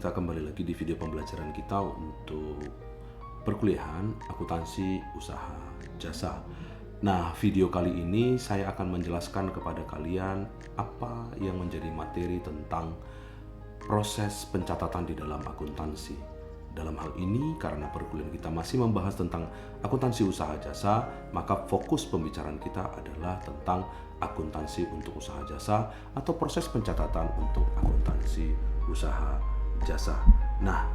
kita kembali lagi di video pembelajaran kita untuk perkuliahan akuntansi usaha jasa. Nah, video kali ini saya akan menjelaskan kepada kalian apa yang menjadi materi tentang proses pencatatan di dalam akuntansi. Dalam hal ini, karena perkuliahan kita masih membahas tentang akuntansi usaha jasa, maka fokus pembicaraan kita adalah tentang akuntansi untuk usaha jasa atau proses pencatatan untuk akuntansi usaha jasa. Nah,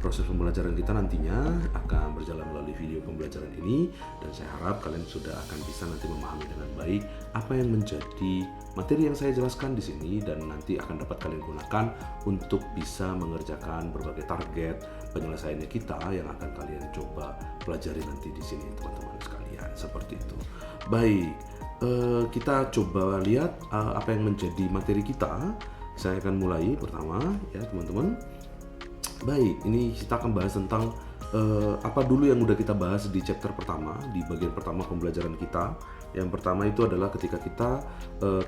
proses pembelajaran kita nantinya akan berjalan melalui video pembelajaran ini, dan saya harap kalian sudah akan bisa nanti memahami dengan baik apa yang menjadi materi yang saya jelaskan di sini, dan nanti akan dapat kalian gunakan untuk bisa mengerjakan berbagai target penyelesaiannya kita yang akan kalian coba pelajari nanti di sini, teman-teman sekalian. Seperti itu. Baik, kita coba lihat apa yang menjadi materi kita. Saya akan mulai pertama ya teman-teman. Baik, ini kita akan bahas tentang apa dulu yang udah kita bahas di chapter pertama, di bagian pertama pembelajaran kita. Yang pertama itu adalah ketika kita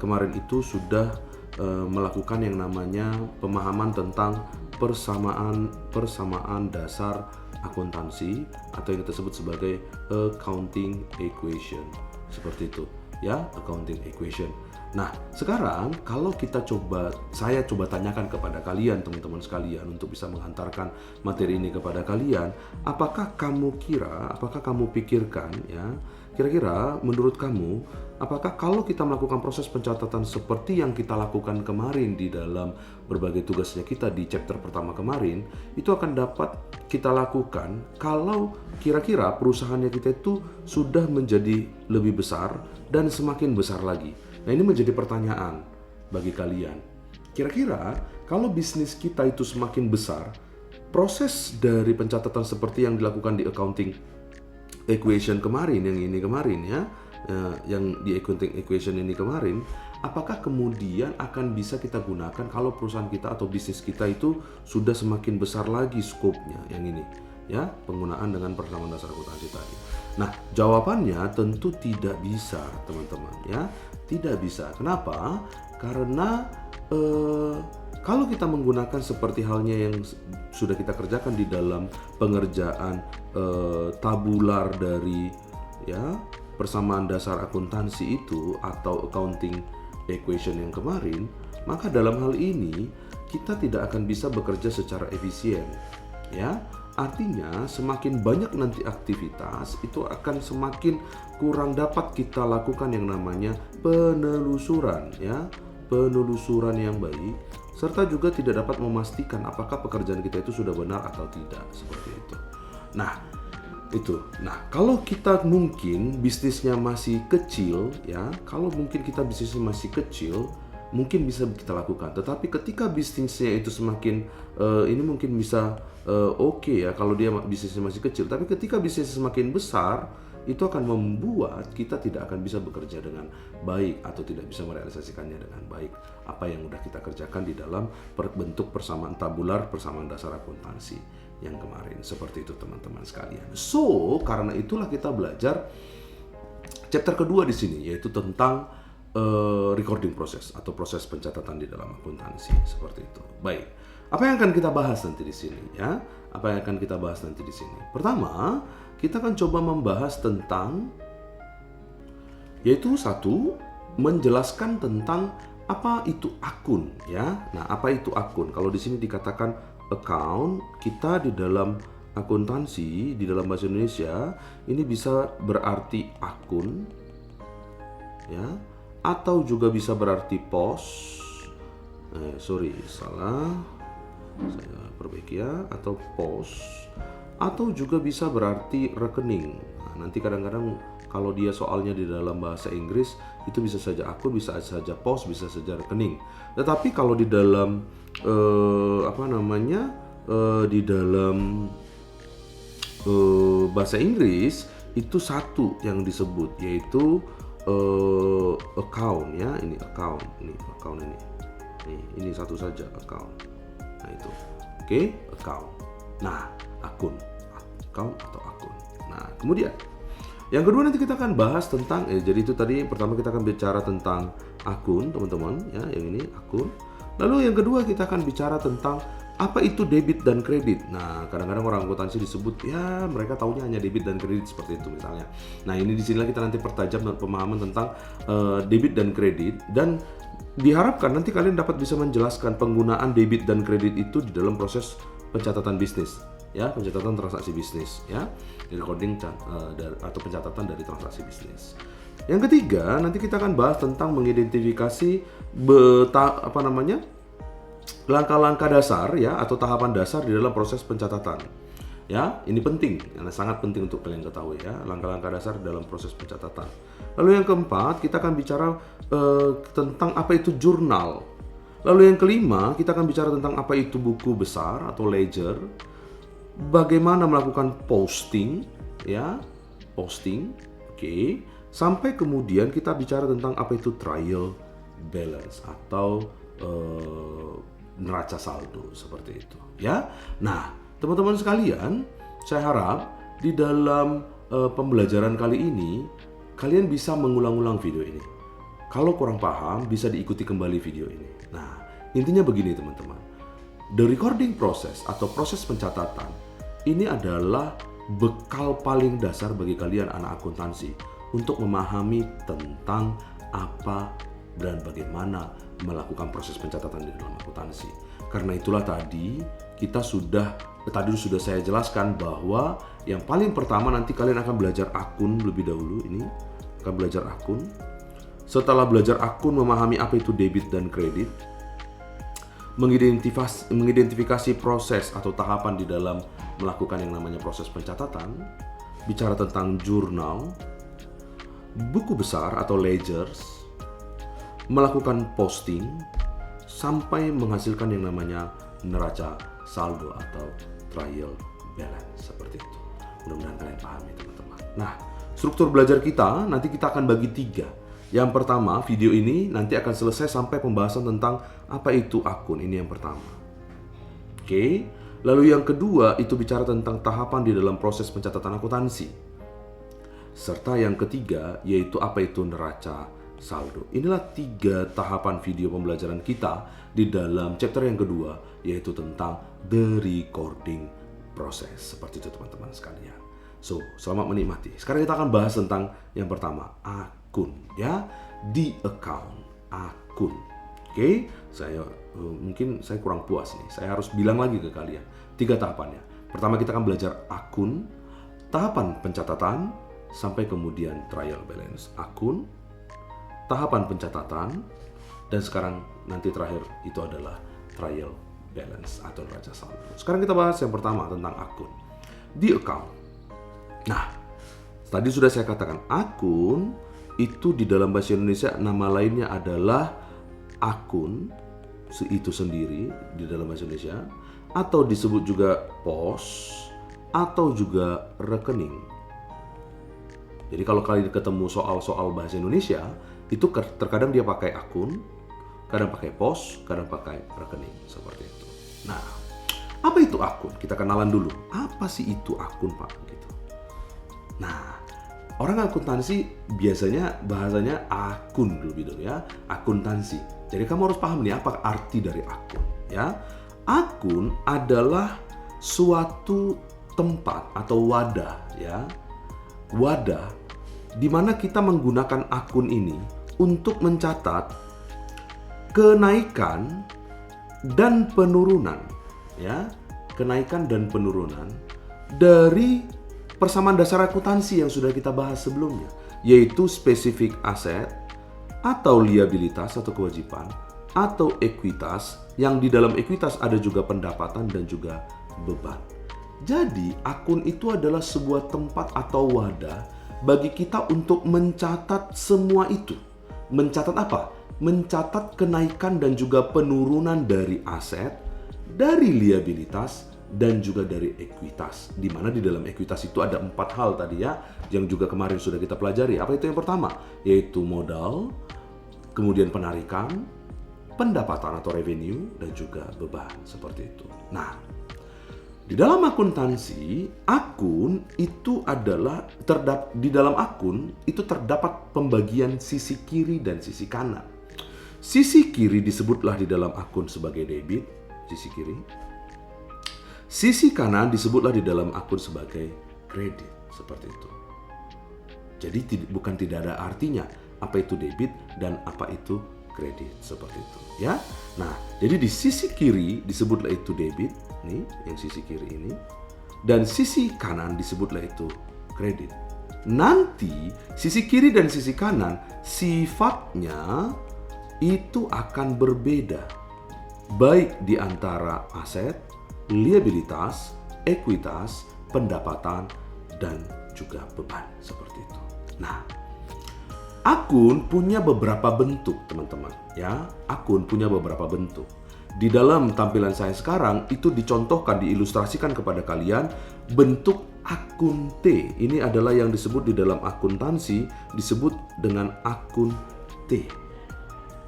kemarin itu sudah melakukan yang namanya pemahaman tentang persamaan dasar akuntansi atau yang disebut sebagai accounting equation. Seperti itu ya, accounting equation. Nah, sekarang kalau saya coba tanyakan kepada kalian teman-teman sekalian untuk bisa menghantarkan materi ini kepada kalian, apakah kamu pikirkan ya, kira-kira menurut kamu, apakah kalau kita melakukan proses pencatatan seperti yang kita lakukan kemarin di dalam berbagai tugasnya kita di chapter pertama kemarin, itu akan dapat kita lakukan kalau kira-kira perusahaannya kita itu sudah menjadi lebih besar dan semakin besar lagi. Nah, ini menjadi pertanyaan bagi kalian. Kira-kira kalau bisnis kita itu semakin besar, proses dari pencatatan seperti yang dilakukan di accounting equation kemarin, yang ini kemarin ya, yang di accounting equation ini kemarin, apakah kemudian akan bisa kita gunakan kalau perusahaan kita atau bisnis kita itu sudah semakin besar lagi skopnya, yang ini ya, penggunaan dengan persamaan dasar akuntansi tadi. Nah, jawabannya tentu tidak bisa, teman-teman ya. Tidak bisa. Kenapa? Karena kalau kita menggunakan seperti halnya yang sudah kita kerjakan di dalam pengerjaan tabular dari ya persamaan dasar akuntansi itu atau accounting equation yang kemarin, maka dalam hal ini kita tidak akan bisa bekerja secara efisien ya. Artinya semakin banyak nanti aktivitas, itu akan semakin kurang dapat kita lakukan yang namanya penelusuran ya, penelusuran yang baik, serta juga tidak dapat memastikan apakah pekerjaan kita itu sudah benar atau tidak, seperti itu. Nah, kalau kita mungkin bisnisnya masih kecil ya, kalau mungkin kita bisnisnya masih kecil, mungkin bisa kita lakukan. Tetapi ketika bisnisnya itu semakin ini mungkin bisa oke ya kalau dia bisnisnya masih kecil. Tapi ketika bisnisnya semakin besar, itu akan membuat kita tidak akan bisa bekerja dengan baik atau tidak bisa merealisasikannya dengan baik apa yang udah kita kerjakan di dalam bentuk persamaan tabular, persamaan dasar akuntansi yang kemarin. Seperti itu teman-teman sekalian. So, karena itulah kita belajar chapter kedua di sini, yaitu tentang recording proses atau proses pencatatan di dalam akuntansi, seperti itu. Baik, apa yang akan kita bahas nanti di sini ya? Apa yang akan kita bahas nanti di sini? Pertama, kita akan coba membahas tentang, yaitu satu, menjelaskan tentang apa itu akun ya. Nah, apa itu akun? Kalau di sini dikatakan account, kita di dalam akuntansi di dalam bahasa Indonesia ini bisa berarti akun ya, atau juga bisa berarti pos. Salah. Saya perbaiki ya, atau pos, atau juga bisa berarti rekening. Nah, nanti kadang-kadang kalau dia soalnya di dalam bahasa Inggris itu bisa saja akun, bisa saja pos, bisa saja rekening. Tetapi kalau di dalam di dalam bahasa Inggris itu satu yang disebut, yaitu account ya. Ini account, ini satu saja account. Nah itu, oke, account. Nah, akun, account atau akun. Nah, kemudian yang kedua nanti kita akan bahas tentang jadi itu tadi pertama kita akan bicara tentang akun, teman-teman ya, yang ini akun. Lalu yang kedua kita akan bicara tentang Apa itu debit dan kredit? Nah, kadang-kadang orang akuntansi disebut, ya mereka taunya hanya debit dan kredit seperti itu misalnya. Nah, ini disinilah kita nanti pertajam pemahaman tentang debit dan kredit, dan diharapkan nanti kalian dapat bisa menjelaskan penggunaan debit dan kredit itu di dalam proses pencatatan bisnis, ya, pencatatan transaksi bisnis, ya, recording atau pencatatan dari transaksi bisnis. Yang ketiga, nanti kita akan bahas tentang mengidentifikasi langkah-langkah dasar, ya, atau tahapan dasar di dalam proses pencatatan. Ya, ini penting, karena sangat penting untuk kalian ketahui, ya, langkah-langkah dasar dalam proses pencatatan. Lalu yang keempat, kita akan bicara tentang apa itu jurnal. Lalu yang kelima, kita akan bicara tentang apa itu buku besar atau ledger. Bagaimana melakukan posting, ya, posting, oke. Sampai kemudian kita bicara tentang apa itu trial balance atau neraca saldo seperti itu, ya. Nah, teman-teman sekalian, saya harap di dalam pembelajaran kali ini kalian bisa mengulang-ulang video ini. Kalau kurang paham, bisa diikuti kembali video ini. Nah, intinya begini teman-teman. The recording process atau proses pencatatan ini adalah bekal paling dasar bagi kalian anak akuntansi untuk memahami tentang apa dan bagaimana melakukan proses pencatatan di dalam akuntansi. Karena itulah tadi sudah saya jelaskan bahwa yang paling pertama nanti kalian akan belajar akun lebih dahulu. Ini akan belajar akun. Setelah belajar akun, memahami apa itu debit dan kredit, mengidentifikasi proses atau tahapan di dalam melakukan yang namanya proses pencatatan, bicara tentang jurnal, buku besar atau ledgers, melakukan posting, sampai menghasilkan yang namanya neraca saldo atau trial balance seperti itu. Mudah-mudahan kalian pahami teman-teman. Nah, struktur belajar kita nanti kita akan bagi 3. Yang pertama, video ini nanti akan selesai sampai pembahasan tentang apa itu akun. Ini yang pertama. Oke. Lalu yang kedua itu bicara tentang tahapan di dalam proses pencatatan akuntansi. Serta yang ketiga yaitu apa itu neraca saldo. Inilah 3 tahapan video pembelajaran kita di dalam chapter yang kedua, yaitu tentang the recording process. Seperti itu teman-teman sekalian. So, selamat menikmati. Sekarang kita akan bahas tentang yang pertama, akun, ya, di account, akun. Oke, mungkin saya kurang puas nih. Saya harus bilang lagi ke kalian 3 tahapannya. Pertama kita akan belajar akun, tahapan pencatatan, sampai kemudian trial balance. Akun, tahapan pencatatan, dan sekarang nanti terakhir itu adalah trial balance atau neraca saldo. Sekarang kita bahas yang pertama tentang akun, di account. Nah, tadi sudah saya katakan akun itu di dalam bahasa Indonesia nama lainnya adalah akun itu sendiri di dalam bahasa Indonesia, atau disebut juga pos atau juga rekening. Jadi kalau kalian ketemu soal-soal bahasa Indonesia itu terkadang dia pakai akun, kadang pakai pos, kadang pakai rekening seperti itu. Nah, apa itu akun? Kita kenalan dulu. Apa sih itu akun, Pak? Gitu. Nah, orang akuntansi biasanya bahasanya akun lebih dulu, ya, akuntansi. Jadi kamu harus paham nih apa arti dari akun, ya. Akun adalah suatu tempat atau wadah, ya. Wadah di mana kita menggunakan akun ini untuk mencatat kenaikan dan penurunan, ya, kenaikan dan penurunan dari persamaan dasar akuntansi yang sudah kita bahas sebelumnya, yaitu spesifik aset atau liabilitas atau kewajiban atau ekuitas, yang di dalam ekuitas ada juga pendapatan dan juga beban. Jadi akun itu adalah sebuah tempat atau wadah bagi kita untuk mencatat semua itu. Mencatat apa? Mencatat kenaikan dan juga penurunan dari aset, dari liabilitas, dan juga dari ekuitas. Di mana di dalam ekuitas itu ada 4 hal tadi, ya, yang juga kemarin sudah kita pelajari. Apa itu yang pertama? Yaitu modal, kemudian penarikan, pendapatan atau revenue, dan juga beban seperti itu. Nah, di dalam akuntansi, akun itu adalah di dalam akun itu terdapat pembagian sisi kiri dan sisi kanan. Sisi kiri disebutlah di dalam akun sebagai debit, sisi kiri. Sisi kanan disebutlah di dalam akun sebagai kredit, seperti itu. Jadi bukan tidak ada artinya apa itu debit dan apa itu kredit, seperti itu ya. Nah, jadi di sisi kiri disebutlah itu debit, nih yang sisi kiri ini, dan sisi kanan disebutlah itu kredit. Nanti sisi kiri dan sisi kanan sifatnya itu akan berbeda, baik di antara aset, liabilitas, ekuitas, pendapatan, dan juga beban, seperti itu. Nah, akun punya beberapa bentuk, teman-teman ya. Akun punya beberapa bentuk. Di dalam tampilan saya sekarang itu dicontohkan, diilustrasikan kepada kalian bentuk akun T. Ini adalah yang disebut di dalam akuntansi disebut dengan akun T.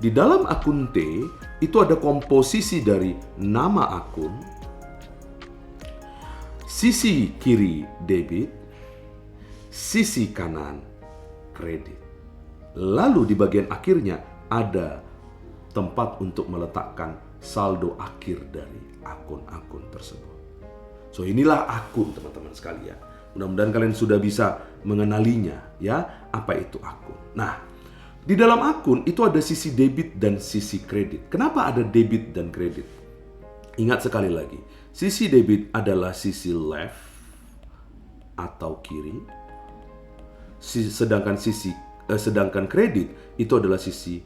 Di dalam akun T itu ada komposisi dari nama akun, sisi kiri debit, sisi kanan kredit. Lalu di bagian akhirnya ada tempat untuk meletakkan saldo akhir dari akun-akun tersebut. So inilah akun, teman-teman sekalian. Mudah-mudahan kalian sudah bisa mengenalinya ya, apa itu akun. Nah, di dalam akun itu ada sisi debit dan sisi kredit. Kenapa ada debit dan kredit? Ingat sekali lagi, sisi debit adalah sisi left atau kiri, sedangkan kredit itu adalah sisi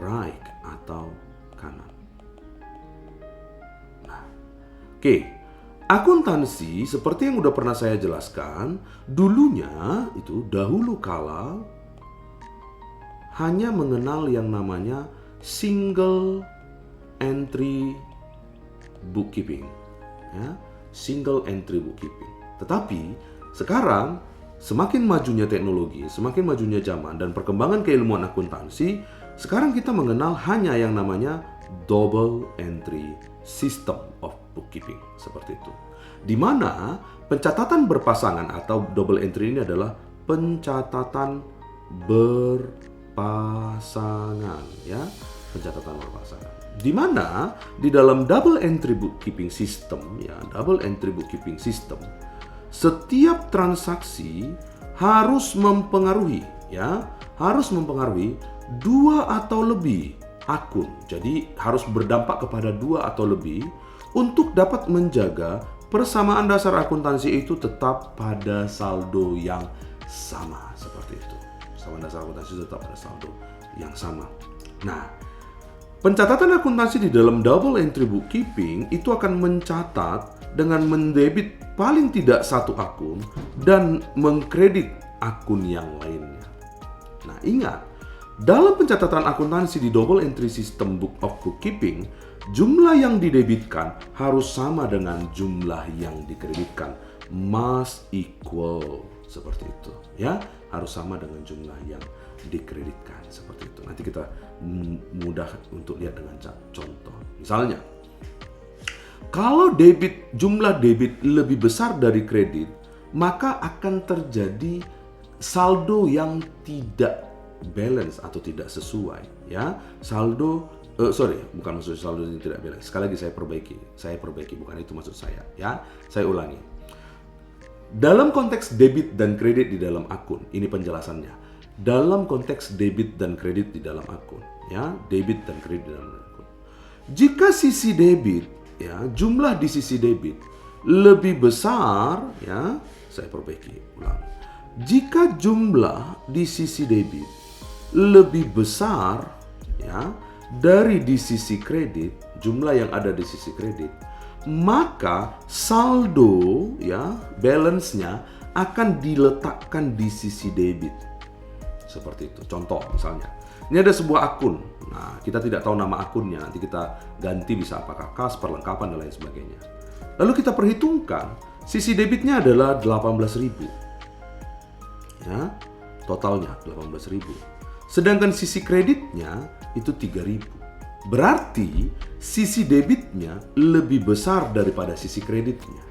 right atau kanan. Nah, oke. Akuntansi seperti yang udah pernah saya jelaskan, dulunya itu dahulu kala hanya mengenal yang namanya single entry bookkeeping, ya, single entry bookkeeping. Tetapi sekarang semakin majunya teknologi, semakin majunya zaman dan perkembangan keilmuan akuntansi, sekarang kita mengenal hanya yang namanya double entry system of bookkeeping, seperti itu. Di mana pencatatan berpasangan atau double entry ini adalah pencatatan berpasangan, ya, pencatatan berpasangan. Di mana di dalam double entry bookkeeping system, ya, double entry bookkeeping system, setiap transaksi harus mempengaruhi, ya, harus mempengaruhi dua atau lebih akun. Jadi harus berdampak kepada dua atau lebih untuk dapat menjaga persamaan dasar akuntansi itu tetap pada saldo yang sama, seperti itu. Persamaan dasar akuntansi tetap pada saldo yang sama. Nah, pencatatan akuntansi di dalam double entry bookkeeping itu akan mencatat dengan mendebit paling tidak satu akun dan mengkredit akun yang lainnya. Nah, ingat, dalam pencatatan akuntansi di double entry system book of bookkeeping, jumlah yang didebitkan harus sama dengan jumlah yang dikreditkan, must equal, seperti itu, ya, harus sama dengan jumlah yang dikreditkan, seperti itu. Nanti kita mudah untuk lihat dengan contoh. Misalnya, kalau jumlah debit lebih besar dari kredit, maka akan terjadi saldo yang tidak balance atau tidak sesuai, ya. Bukan maksud saldo yang tidak balance. Sekali lagi saya perbaiki, bukan itu maksud saya, ya. Saya ulangi. Dalam konteks debit dan kredit di dalam akun, ini penjelasannya. Dalam konteks debit dan kredit di dalam akun, ya, debit dan kredit di dalam akun. Jika sisi debit, ya, jumlah di sisi debit lebih besar, ya, saya perbaiki ulang. Jika jumlah di sisi debit lebih besar, ya, dari di sisi kredit, jumlah yang ada di sisi kredit, maka saldo, ya, balance-nya akan diletakkan di sisi debit. Seperti itu. Contoh misalnya, ini ada sebuah akun. Nah, kita tidak tahu nama akunnya, nanti kita ganti bisa apakah kas, perlengkapan, dan lain sebagainya. Lalu kita perhitungkan, sisi debitnya adalah 18.000. Ya, totalnya 18.000. Sedangkan sisi kreditnya itu 3.000. Berarti sisi debitnya lebih besar daripada sisi kreditnya.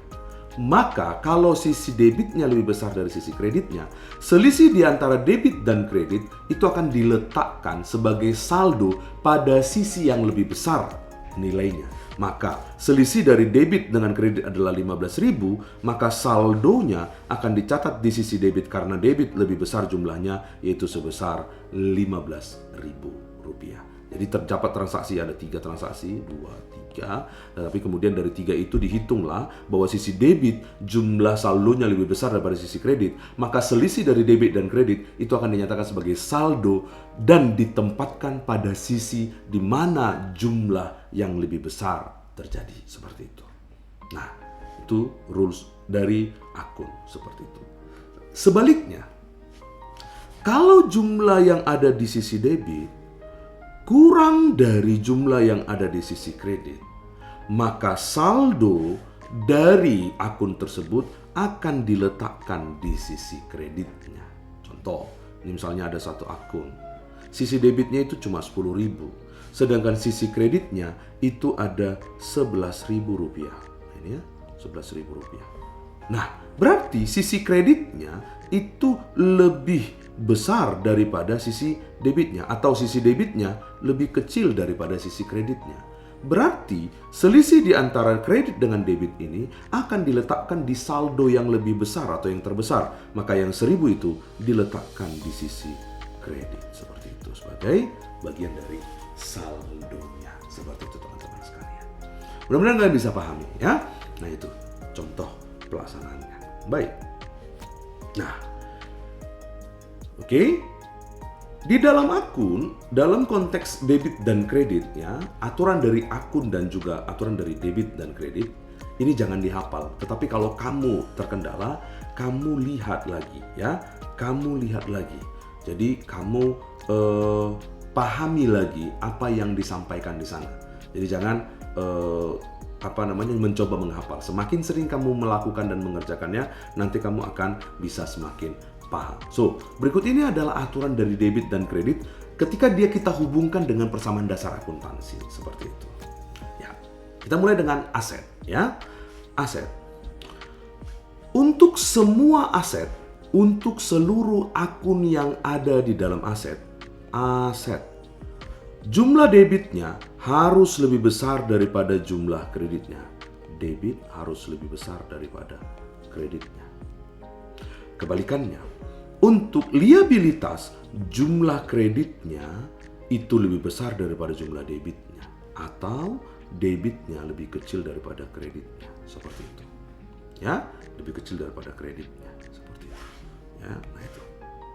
Maka kalau sisi debitnya lebih besar dari sisi kreditnya, selisih di antara debit dan kredit itu akan diletakkan sebagai saldo pada sisi yang lebih besar nilainya. maka selisih dari debit dengan kredit adalah 15.000, maka saldonya akan dicatat di sisi debit karena debit lebih besar jumlahnya, yaitu sebesar 15.000 rupiah. Jadi terdapat transaksi, ada 3 transaksi, 2, 3, tapi kemudian dari 3 itu dihitunglah bahwa sisi debit jumlah saldonya lebih besar daripada sisi kredit, maka selisih dari debit dan kredit itu akan dinyatakan sebagai saldo dan ditempatkan pada sisi di mana jumlah yang lebih besar terjadi, seperti itu. Nah, itu rules dari akun seperti itu. Sebaliknya, kalau jumlah yang ada di sisi debit kurang dari jumlah yang ada di sisi kredit, maka saldo dari akun tersebut akan diletakkan di sisi kreditnya. Contoh, ini misalnya ada satu akun, sisi debitnya itu cuma 10.000, sedangkan sisi kreditnya itu ada 11.000 rupiah. Ini ya, 11.000 rupiah. Nah, berarti sisi kreditnya itu lebih besar daripada sisi debitnya, atau sisi debitnya lebih kecil daripada sisi kreditnya. Berarti selisih di antara kredit dengan debit ini akan diletakkan di saldo yang lebih besar atau yang terbesar. Maka yang 1.000 itu diletakkan di sisi kredit, seperti itu, sebagai bagian dari saldonya. Seperti itu teman-teman sekalian. Mudah-mudahan kalian bisa pahami ya. Nah, itu contoh pelaksanaannya. Baik. Nah, oke. Di dalam akun, dalam konteks debit dan kredit ya, aturan dari akun dan juga aturan dari debit dan kredit ini jangan dihafal. Tetapi kalau kamu terkendala, kamu lihat lagi ya, kamu lihat lagi. Jadi kamu pahami lagi apa yang disampaikan di sana. Jadi jangan mencoba menghafal. Semakin sering kamu melakukan dan mengerjakannya, nanti kamu akan bisa semakin paham. So, berikut ini adalah aturan dari debit dan kredit ketika kita hubungkan dengan persamaan dasar akuntansi, seperti itu. Ya, kita mulai dengan aset, ya. Aset. Untuk semua aset, untuk seluruh akun yang ada di dalam aset, jumlah debitnya harus lebih besar daripada jumlah kreditnya. Debit harus lebih besar daripada kreditnya. Kebalikannya, untuk liabilitas, jumlah kreditnya itu lebih besar daripada jumlah debitnya, atau debitnya lebih kecil daripada kreditnya, seperti itu. Ya, lebih kecil daripada kreditnya, seperti itu. Ya, nah itu.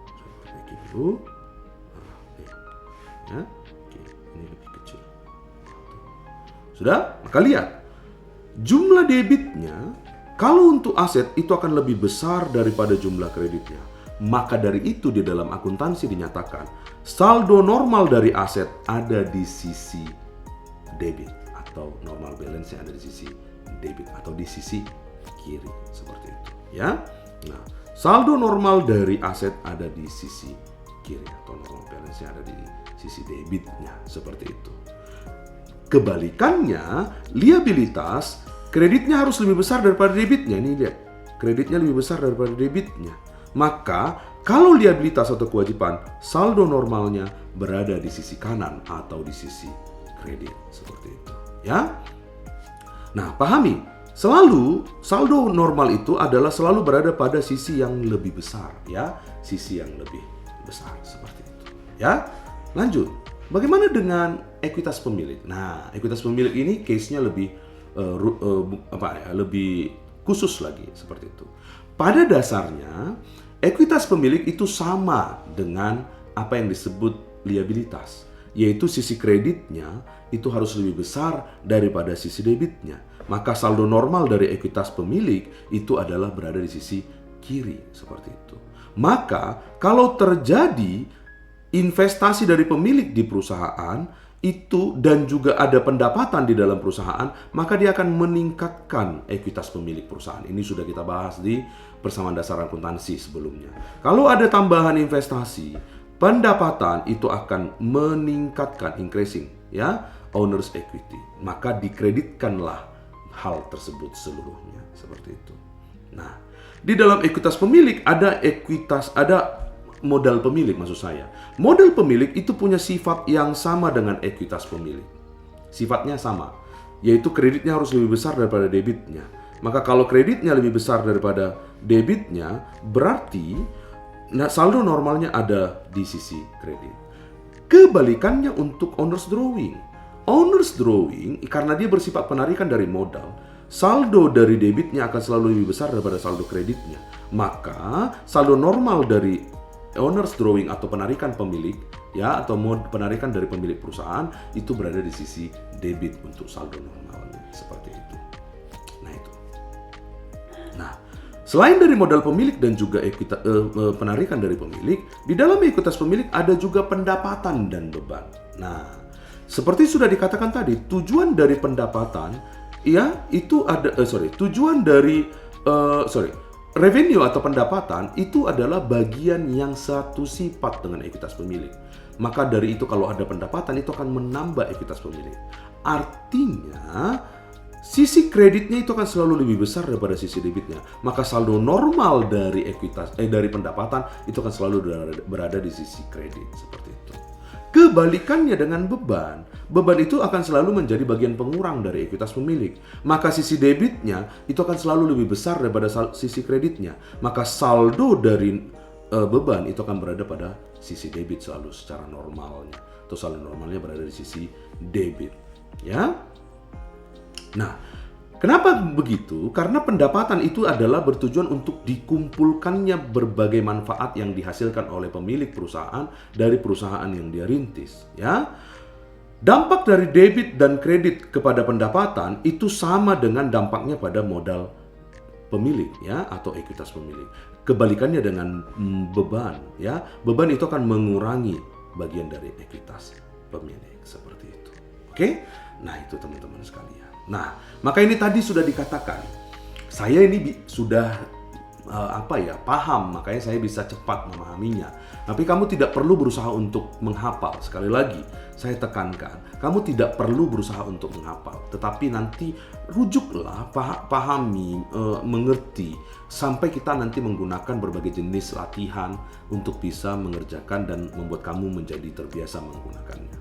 Saya perbaiki dulu. Ya, oke, ini lebih kecil. Sudah? Maka lihat, jumlah debitnya kalau untuk aset itu akan lebih besar daripada jumlah kreditnya. Maka dari itu di dalam akuntansi dinyatakan saldo normal dari aset ada di sisi debit, atau normal balance yang ada di sisi debit atau di sisi kiri, seperti itu ya. Nah, saldo normal dari aset ada di sisi kiri atau normal balance yang ada di sisi debitnya, seperti itu. Kebalikannya, liabilitas, kreditnya harus lebih besar daripada debitnya. Ini lihat, kreditnya lebih besar daripada debitnya. Maka kalau liabilitas atau kewajiban, saldo normalnya berada di sisi kanan atau di sisi kredit, seperti itu ya. Nah, pahami, selalu saldo normal itu adalah selalu berada pada sisi yang lebih besar ya, sisi yang lebih besar, seperti itu ya. Lanjut, bagaimana dengan ekuitas pemilik? Nah, ekuitas pemilik ini case-nya lebih lebih khusus lagi, seperti itu. Pada dasarnya, ekuitas pemilik itu sama dengan apa yang disebut liabilitas, yaitu sisi kreditnya itu harus lebih besar daripada sisi debitnya. Maka saldo normal dari ekuitas pemilik itu adalah berada di sisi kiri, seperti itu. Maka kalau terjadi investasi dari pemilik di perusahaan itu dan juga ada pendapatan di dalam perusahaan, maka dia akan meningkatkan ekuitas pemilik perusahaan. Ini sudah kita bahas di persamaan dasar akuntansi sebelumnya. Kalau ada tambahan investasi, pendapatan itu akan meningkatkan, increasing ya, owner's equity. Maka dikreditkanlah hal tersebut seluruhnya, seperti itu. Nah, di dalam ekuitas pemilik ada modal pemilik, maksud saya. Modal pemilik itu punya sifat yang sama dengan ekuitas pemilik. Sifatnya sama, yaitu kreditnya harus lebih besar daripada debitnya. Maka kalau kreditnya lebih besar daripada debitnya, berarti saldo normalnya ada di sisi kredit. Kebalikannya untuk owner's drawing. Owner's drawing, karena dia bersifat penarikan dari modal, saldo dari debitnya akan selalu lebih besar daripada saldo kreditnya. Maka saldo normal dari owner's drawing atau penarikan pemilik, ya, atau penarikan dari pemilik perusahaan itu berada di sisi debit untuk saldo normalnya, seperti itu. Nah itu. Nah, selain dari modal pemilik dan juga penarikan dari pemilik, di dalam ekuitas pemilik ada juga pendapatan dan beban. Nah, seperti sudah dikatakan tadi, tujuan dari pendapatan, ya, itu ada, tujuan dari, revenue atau pendapatan itu adalah bagian yang satu sifat dengan ekuitas pemilik. Maka dari itu kalau ada pendapatan itu akan menambah ekuitas pemilik. Artinya sisi kreditnya itu akan selalu lebih besar daripada sisi debitnya. Maka saldo normal dari dari pendapatan itu akan selalu berada di sisi kredit, seperti itu. Kebalikannya dengan beban. Beban itu akan selalu menjadi bagian pengurang dari ekuitas pemilik. Maka sisi debitnya itu akan selalu lebih besar daripada sisi kreditnya. Maka saldo dari beban itu akan berada pada sisi debit selalu secara normalnya. Atau saldo normalnya berada di sisi debit. Ya. Nah, kenapa begitu? Karena pendapatan itu adalah bertujuan untuk dikumpulkannya berbagai manfaat yang dihasilkan oleh pemilik perusahaan dari perusahaan yang dia rintis, ya. Dampak dari debit dan kredit kepada pendapatan itu sama dengan dampaknya pada modal pemilik, ya, atau ekuitas pemilik. Kebalikannya dengan beban, ya. Beban itu akan mengurangi bagian dari ekuitas pemilik, seperti itu. Oke? Nah, itu teman-teman sekalian. Nah, maka ini tadi sudah dikatakan, saya ini sudah paham, makanya saya bisa cepat memahaminya. Tapi kamu tidak perlu berusaha untuk menghafal. Sekali lagi, saya tekankan, kamu tidak perlu berusaha untuk menghafal. Tetapi nanti rujuklah, pahami, mengerti, sampai kita nanti menggunakan berbagai jenis latihan untuk bisa mengerjakan dan membuat kamu menjadi terbiasa menggunakannya.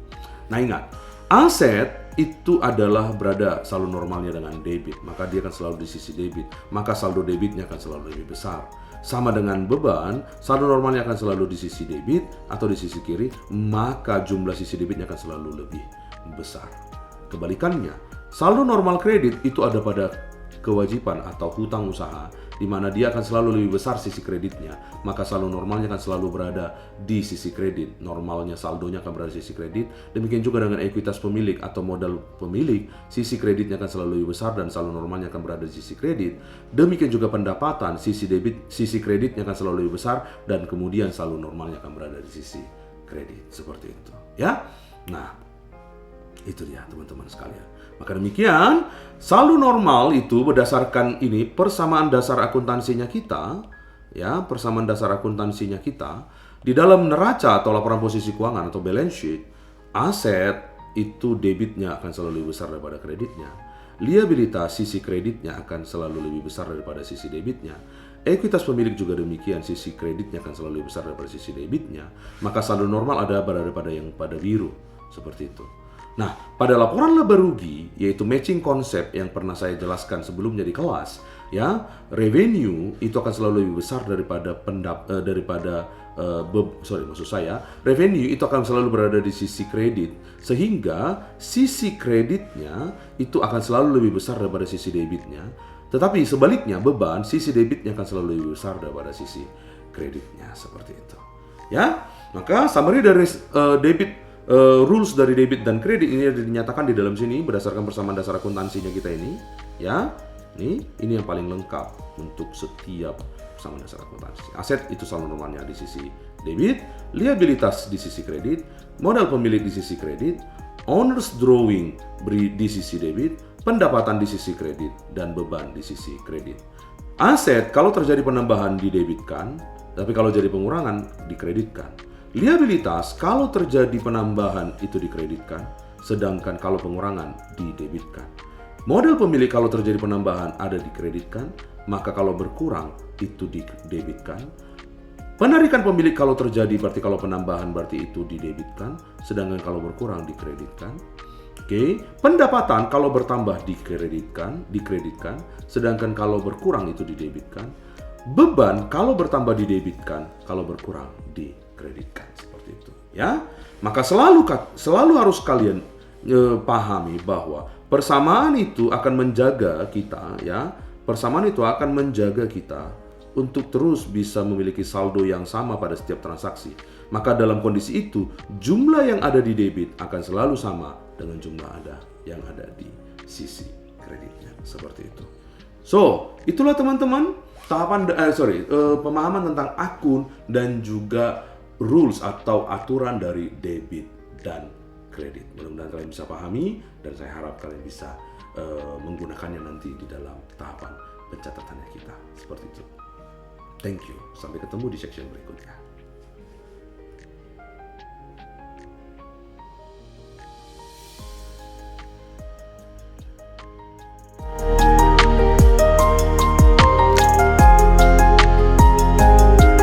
Nah ingat, aset itu adalah berada saldo normalnya dengan debit, maka dia akan selalu di sisi debit, maka saldo debitnya akan selalu lebih besar. Sama dengan beban, saldo normalnya akan selalu di sisi debit atau di sisi kiri, maka jumlah sisi debitnya akan selalu lebih besar. Kebalikannya, saldo normal kredit itu ada pada kewajiban atau hutang usaha, di mana dia akan selalu lebih besar sisi kreditnya, maka saldo normalnya akan selalu berada di sisi kredit. Normalnya saldonya akan berada di sisi kredit. Demikian juga dengan ekuitas pemilik atau modal pemilik, sisi kreditnya akan selalu lebih besar dan saldo normalnya akan berada di sisi kredit. Demikian juga pendapatan, sisi kreditnya akan selalu lebih besar dan kemudian saldo normalnya akan berada di sisi kredit, seperti itu, ya. Nah, itu dia teman-teman sekalian. Maka demikian, saldo normal itu berdasarkan ini persamaan dasar akuntansinya kita, ya, persamaan dasar akuntansinya kita di dalam neraca atau laporan posisi keuangan atau balance sheet, aset itu debitnya akan selalu lebih besar daripada kreditnya. Liabilitas sisi kreditnya akan selalu lebih besar daripada sisi debitnya. Ekuitas pemilik juga demikian, sisi kreditnya akan selalu lebih besar daripada sisi debitnya. Maka saldo normal ada berada pada yang pada biru, seperti itu. Nah, pada laporan laba rugi, yaitu matching konsep yang pernah saya jelaskan sebelumnya di kelas, ya, revenue itu akan selalu lebih besar daripada revenue itu akan selalu berada di sisi kredit, sehingga sisi kreditnya itu akan selalu lebih besar daripada sisi debitnya. Tetapi sebaliknya, beban, sisi debitnya akan selalu lebih besar daripada sisi kreditnya, seperti itu. Ya, maka summary dari rules dari debit dan kredit ini dinyatakan di dalam sini berdasarkan persamaan dasar akuntansinya kita ini, ya. Ini yang paling lengkap untuk setiap persamaan dasar akuntansi. Aset itu saldo normalnya di sisi debit, liabilitas di sisi kredit, modal pemilik di sisi kredit, owner's drawing di sisi debit, pendapatan di sisi kredit, dan beban di sisi kredit. Aset kalau terjadi penambahan didebitkan, tapi kalau jadi pengurangan dikreditkan. Liabilitas kalau terjadi penambahan itu dikreditkan, sedangkan kalau pengurangan didebitkan. Modal pemilik kalau terjadi penambahan ada dikreditkan, maka kalau berkurang itu didebitkan. Penarikan pemilik kalau terjadi berarti kalau penambahan berarti itu didebitkan, sedangkan kalau berkurang dikreditkan. Oke, pendapatan kalau bertambah dikreditkan, sedangkan kalau berkurang itu didebitkan. Beban kalau bertambah didebitkan, kalau berkurang dikreditkan, seperti itu, ya. Maka selalu harus kalian pahami bahwa persamaan itu akan menjaga kita, ya. Persamaan itu akan menjaga kita untuk terus bisa memiliki saldo yang sama pada setiap transaksi. Maka dalam kondisi itu, jumlah yang ada di debit akan selalu sama dengan jumlah yang ada di sisi kreditnya, seperti itu. So, itulah teman-teman pemahaman tentang akun dan juga rules atau aturan dari debit dan kredit. Mudah-mudahan kalian bisa pahami dan saya harap kalian bisa menggunakannya nanti di dalam tahapan pencatatannya kita. Seperti itu. Thank you. Sampai ketemu di section berikutnya.